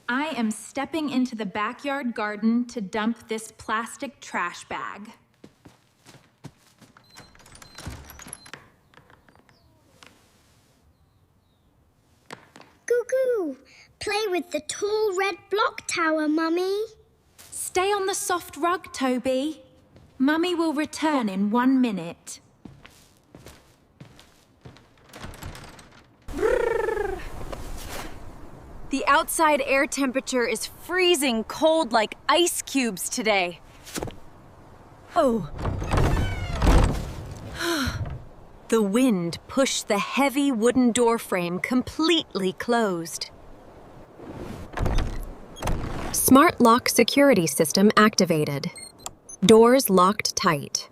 I am stepping into the backyard garden to dump this plastic trash bag. Goo-goo! Play with the tall red block tower, Mummy. Stay on the soft rug, Toby. Mummy will return in 1 minute. The outside air temperature is freezing cold like ice cubes today. Oh. The wind pushed the heavy wooden door frame completely closed. Smart lock security system activated. Doors locked tight.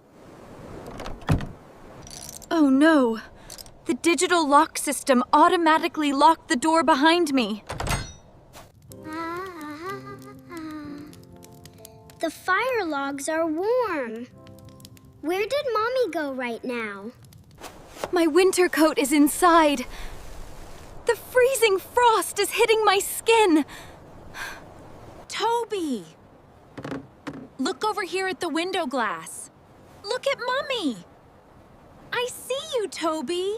Oh no! The digital lock system automatically locked the door behind me. The fire logs are warm. Where did Mommy go right now? My winter coat is inside. The freezing frost is hitting my skin. Toby! Look over here at the window glass. Look at Mummy! I see you, Toby!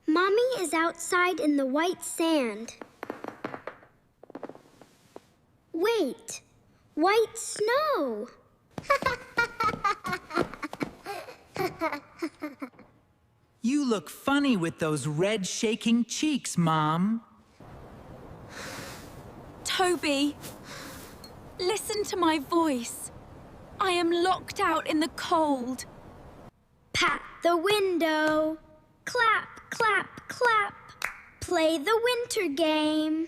Mommy is outside in the white sand. Wait, white snow! You look funny with those red shaking cheeks, Mom. Toby, listen to my voice. I am locked out in the cold. Pat the window. Clap, clap, clap. Play the winter game.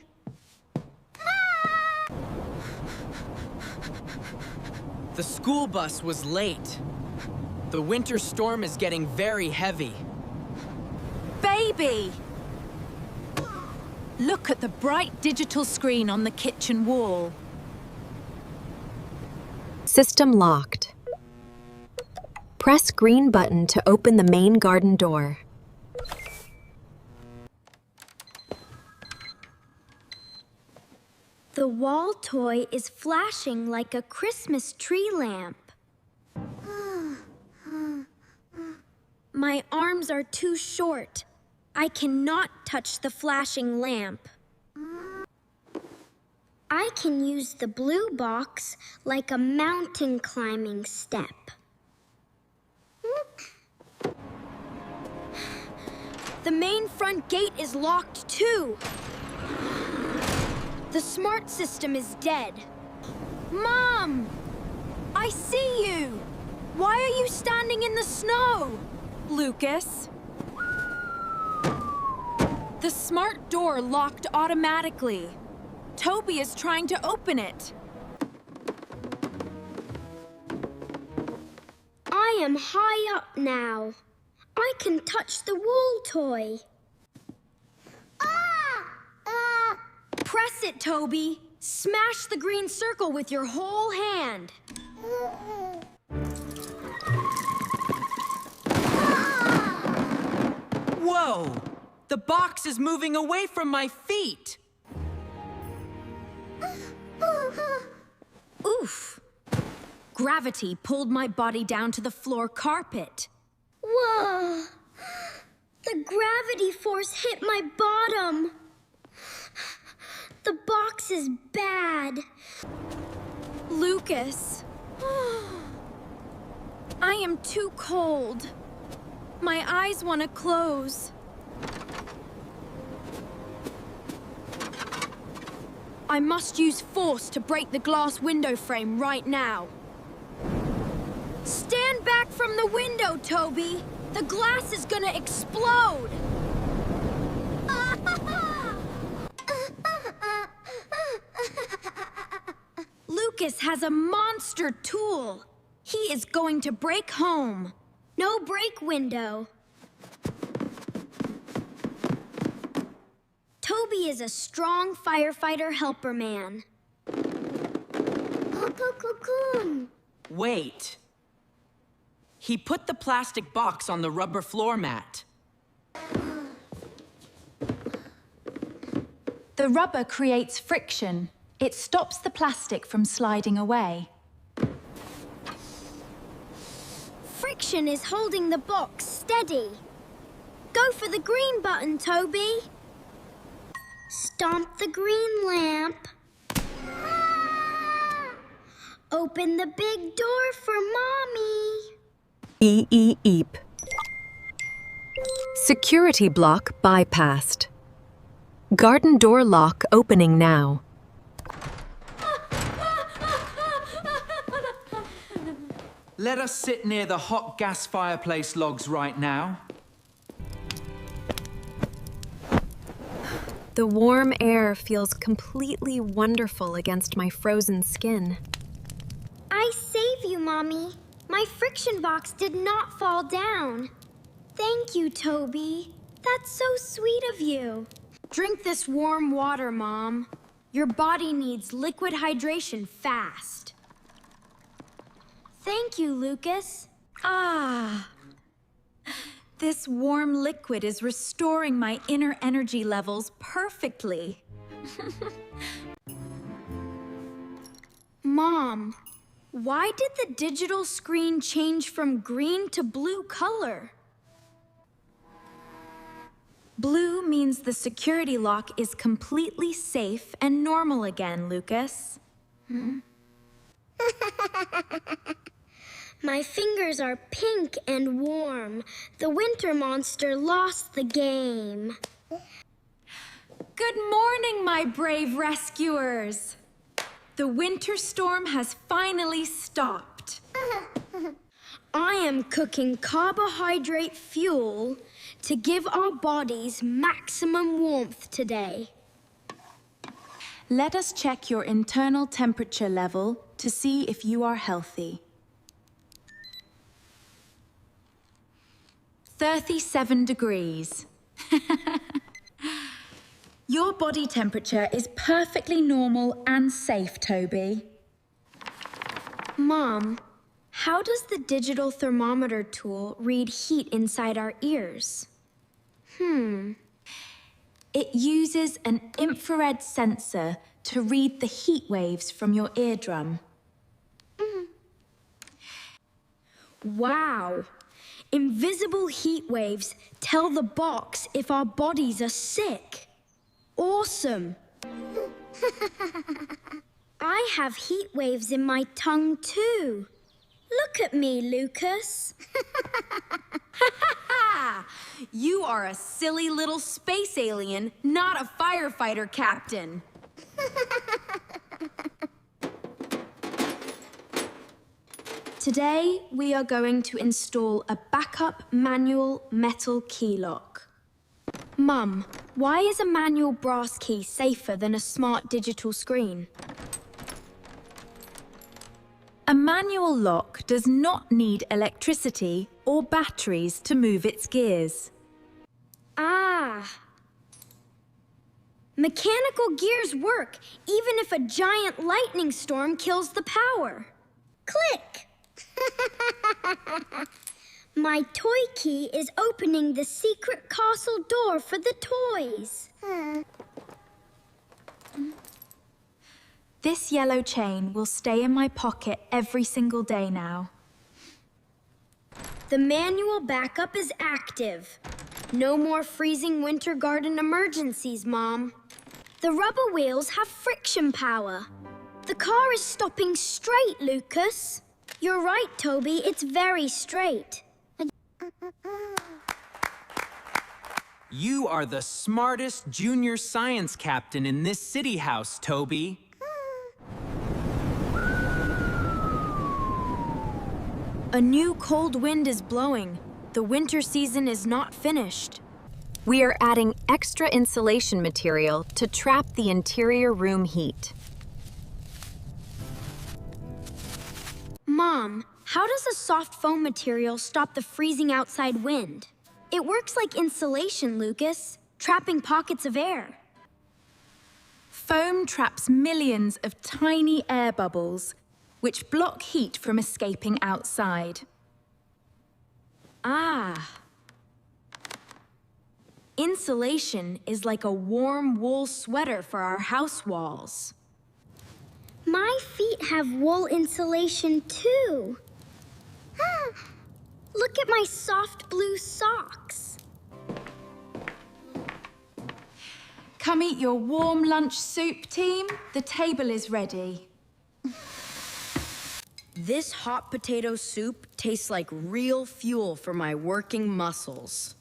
The school bus was late. The winter storm is getting very heavy. Baby! Look at the bright digital screen on the kitchen wall. System locked. Press green button to open the main garden door. The wall toy is flashing like a Christmas tree lamp. My arms are too short. I cannot touch the flashing lamp. I can use the blue box like a mountain climbing step. The main front gate is locked too. The smart system is dead. Mom! I see you! Why are you standing in the snow? Lucas? The smart door locked automatically. Toby is trying to open it. I am high up now. I can touch the wall toy. Press it, Toby. Smash the green circle with your whole hand. Whoa! The box is moving away from my feet! Oof! Gravity pulled my body down to the floor carpet. Whoa! The gravity force hit my bottom. The box is bad. Lucas. I am too cold. My eyes want to close. I must use force to break the glass window frame right now. Stand back from the window, Toby. The glass is gonna explode. Lucas has a monster tool. He is going to break home. No break window. Toby is a strong firefighter helper man. Cocoon. Wait. He put the plastic box on the rubber floor mat. The rubber creates friction. It stops the plastic from sliding away. Friction is holding the box steady. Go for the green button, Toby. Stomp the green lamp. Open the big door for Mommy. Eep. Security block bypassed. Garden door lock opening now. Let us sit near the hot gas fireplace logs right now. The warm air feels completely wonderful against my frozen skin. I save you, Mommy. My friction box did not fall down. Thank you, Toby. That's so sweet of you. Drink this warm water, Mom. Your body needs liquid hydration fast. Thank you, Lucas. Ah. This warm liquid is restoring my inner energy levels perfectly. Mom, why did the digital screen change from green to blue color? Blue means the security lock is completely safe and normal again, Lucas. My fingers are pink and warm. The winter monster lost the game. Good morning, my brave rescuers. The winter storm has finally stopped. I am cooking carbohydrate fuel to give our bodies maximum warmth today. Let us check your internal temperature level to see if you are healthy. 37 degrees. Your body temperature is perfectly normal and safe, Toby. Mom, how does the digital thermometer tool read heat inside our ears? It uses an infrared sensor to read the heat waves from your eardrum. Wow! Invisible heat waves tell the box if our bodies are sick. Awesome! I have heat waves in my tongue too. Look at me, Lucas. You are a silly little space alien, not a firefighter captain. Today, we are going to install a backup manual metal key lock. Mum, why is a manual brass key safer than a smart digital screen? A manual lock does not need electricity or batteries to move its gears. Ah! Mechanical gears work even if a giant lightning storm kills the power. Click! My toy key is opening the secret castle door for the toys. This yellow chain will stay in my pocket every single day now. The manual backup is active. No more freezing winter garden emergencies, Mom. The rubber wheels have friction power. The car is stopping straight, Lucas. You're right, Toby. It's very straight. You are the smartest junior science captain in this city house, Toby. A new cold wind is blowing. The winter season is not finished. We are adding extra insulation material to trap the interior room heat. Mom, how does a soft foam material stop the freezing outside wind? It works like insulation, Lucas, trapping pockets of air. Foam traps millions of tiny air bubbles, which block heat from escaping outside. Ah. Insulation is like a warm wool sweater for our house walls. My feet have wool insulation too. Look at my soft blue socks. Come eat your warm lunch soup, team. The table is ready. This hot potato soup tastes like real fuel for my working muscles.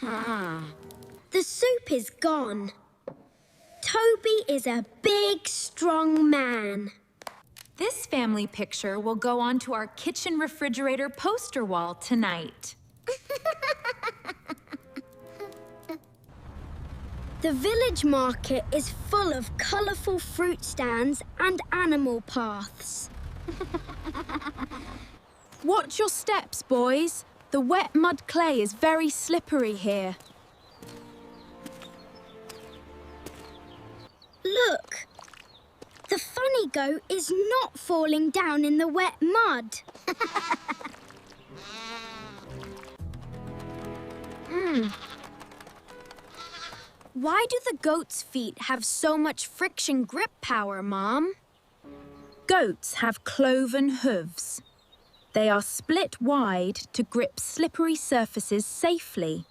The soup is gone. Toby is a big, strong man. This family picture will go onto our kitchen refrigerator poster wall tonight. The village market is full of colorful fruit stands and animal paths. Watch your steps, boys. The wet mud clay is very slippery here. Look, the funny goat is not falling down in the wet mud. Why do the goat's feet have so much friction grip power, Mom? Goats have cloven hooves. They are split wide to grip slippery surfaces safely.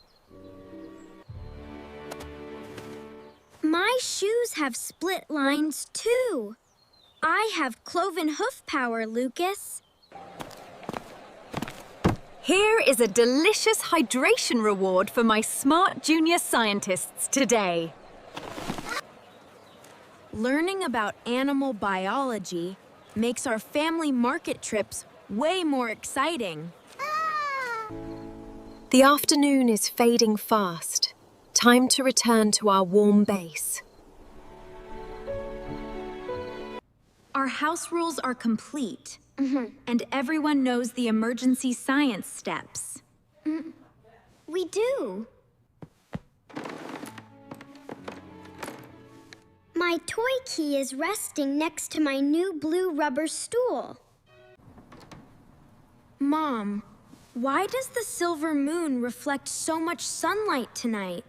My shoes have split lines too. I have cloven hoof power, Lucas. Here is a delicious hydration reward for my smart junior scientists today. Learning about animal biology makes our family market trips way more exciting. The afternoon is fading fast. Time to return to our warm base. Our house rules are complete, and everyone knows the emergency science steps. We do. My toy key is resting next to my new blue rubber stool. Mom, why does the silver moon reflect so much sunlight tonight?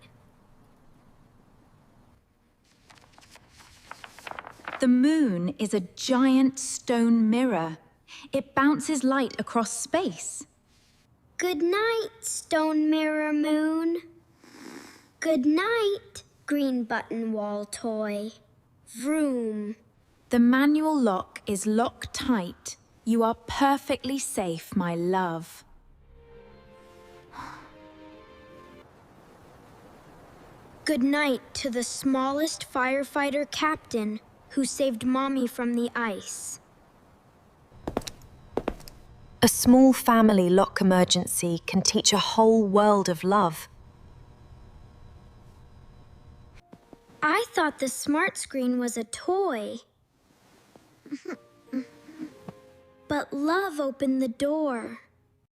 The moon is a giant stone mirror. It bounces light across space. Good night, stone mirror moon. Good night, green button wall toy. Vroom. The manual lock is locked tight. You are perfectly safe, my love. Good night to the smallest firefighter captain who saved Mommy from the ice. A small family lock emergency can teach a whole world of love. I thought the smart screen was a toy. But love opened the door.